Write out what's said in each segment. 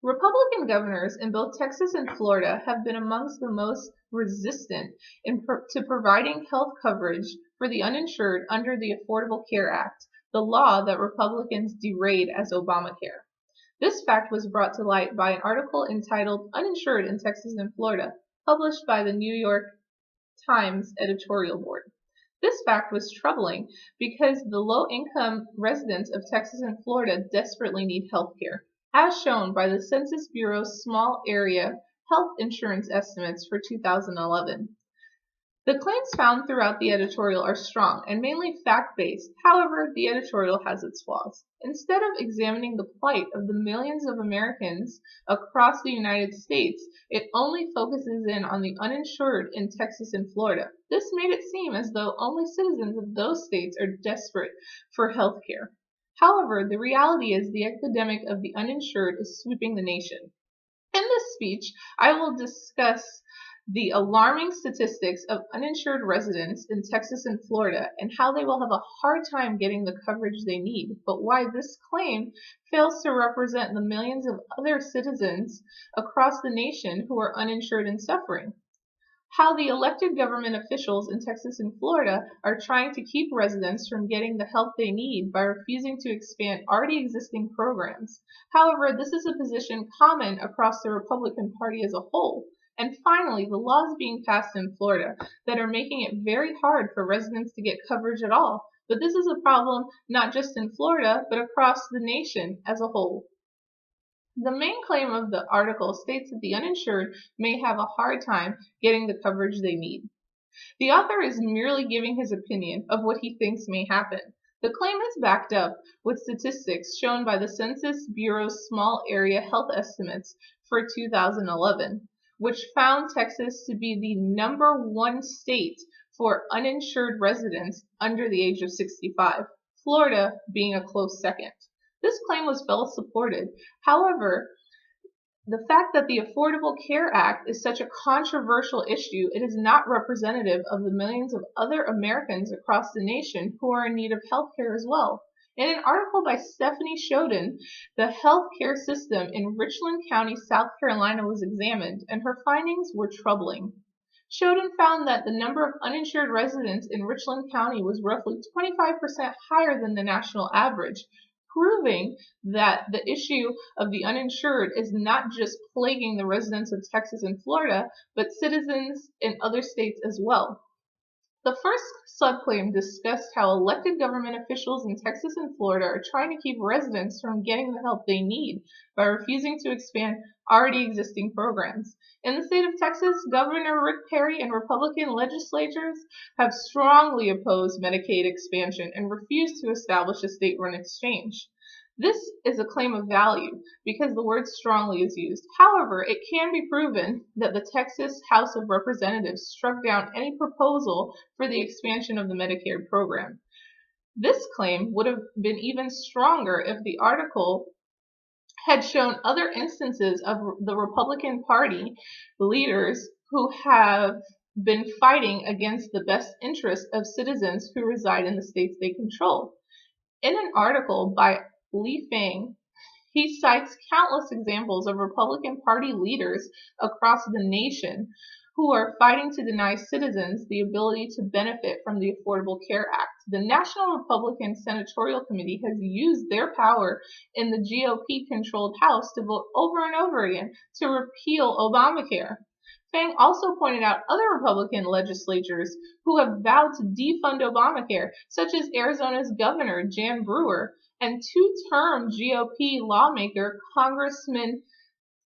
Republican governors in both Texas and Florida have been amongst the most resistant to providing health coverage for the uninsured under the Affordable Care Act, the law that Republicans derided as Obamacare. This fact was brought to light by an article entitled "Uninsured in Texas and Florida," published by the New York Times editorial board. This fact was troubling because the low-income residents of Texas and Florida desperately need health care, as shown by the Census Bureau's small area health insurance estimates for 2011. The claims found throughout the editorial are strong and mainly fact-based. However, the editorial has its flaws. Instead of examining the plight of the millions of Americans across the United States, it only focuses in on the uninsured in Texas and Florida. This made it seem as though only citizens of those states are desperate for health care. However, the reality is the epidemic of the uninsured is sweeping the nation. In this speech, I will discuss the alarming statistics of uninsured residents in Texas and Florida and how they will have a hard time getting the coverage they need, but why this claim fails to represent the millions of other citizens across the nation who are uninsured and suffering. How the elected government officials in Texas and Florida are trying to keep residents from getting the help they need by refusing to expand already existing programs. However, this is a position common across the Republican Party as a whole. And finally, the laws being passed in Florida that are making it very hard for residents to get coverage at all. But this is a problem not just in Florida, but across the nation as a whole. The main claim of the article states that the uninsured may have a hard time getting the coverage they need. The author is merely giving his opinion of what he thinks may happen. The claim is backed up with statistics shown by the Census Bureau's small area health estimates for 2011, which found Texas to be the #1 state for uninsured residents under the age of 65, Florida being a close second. This claim was well supported. However, the fact that the Affordable Care Act is such a controversial issue, it is not representative of the millions of other Americans across the nation who are in need of health care as well. In an article by Stephanie Shoden, the health care system in Richland County, South Carolina was examined, and her findings were troubling. Shoden found that the number of uninsured residents in Richland County was roughly 25% higher than the national average, proving that the issue of the uninsured is not just plaguing the residents of Texas and Florida, but citizens in other states as well. The first subclaim discussed how elected government officials in Texas and Florida are trying to keep residents from getting the help they need by refusing to expand already existing programs. In the state of Texas, Governor Rick Perry and Republican legislators have strongly opposed Medicaid expansion and refused to establish a state-run exchange. This is a claim of value because the word strongly is used. However, it can be proven that the Texas House of Representatives struck down any proposal for the expansion of the Medicare program. This claim would have been even stronger if the article had shown other instances of the Republican Party leaders who have been fighting against the best interests of citizens who reside in the states they control. In an article by Li Fang, he cites countless examples of Republican Party leaders across the nation who are fighting to deny citizens the ability to benefit from the Affordable Care Act. The National Republican Senatorial Committee has used their power in the GOP-controlled House to vote over and over again to repeal Obamacare. Fang also pointed out other Republican legislatures who have vowed to defund Obamacare, such as Arizona's Governor Jan Brewer and two-term GOP lawmaker Congressman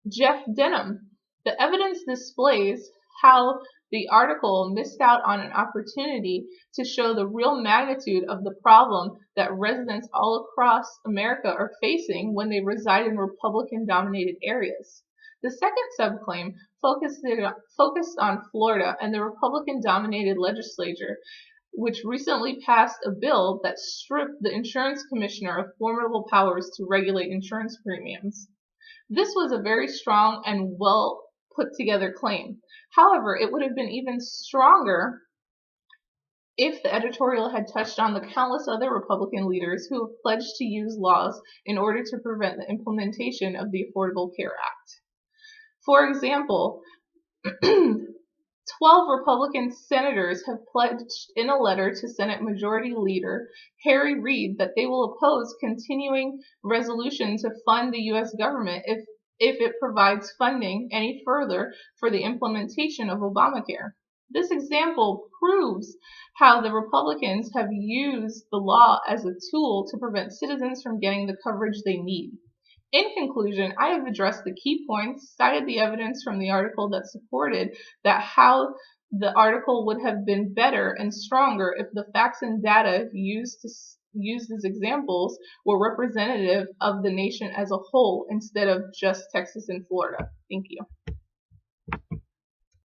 Jeff Denham. The evidence displays how the article missed out on an opportunity to show the real magnitude of the problem that residents all across America are facing when they reside in Republican-dominated areas. The second subclaim focused on Florida and the Republican-dominated legislature, which recently passed a bill that stripped the insurance commissioner of formidable powers to regulate insurance premiums. This was a very strong and well put together claim. However, it would have been even stronger if the editorial had touched on the countless other Republican leaders who have pledged to use laws in order to prevent the implementation of the Affordable Care Act. For example, 12 Republican senators have pledged in a letter to Senate Majority Leader Harry Reid that they will oppose continuing resolution to fund the U.S. government if it provides funding any further for the implementation of Obamacare. This example proves how the Republicans have used the law as a tool to prevent citizens from getting the coverage they need. In conclusion, I have addressed the key points, cited the evidence from the article that supported that how the article would have been better and stronger if the facts and data used as examples were representative of the nation as a whole instead of just Texas and Florida. Thank you.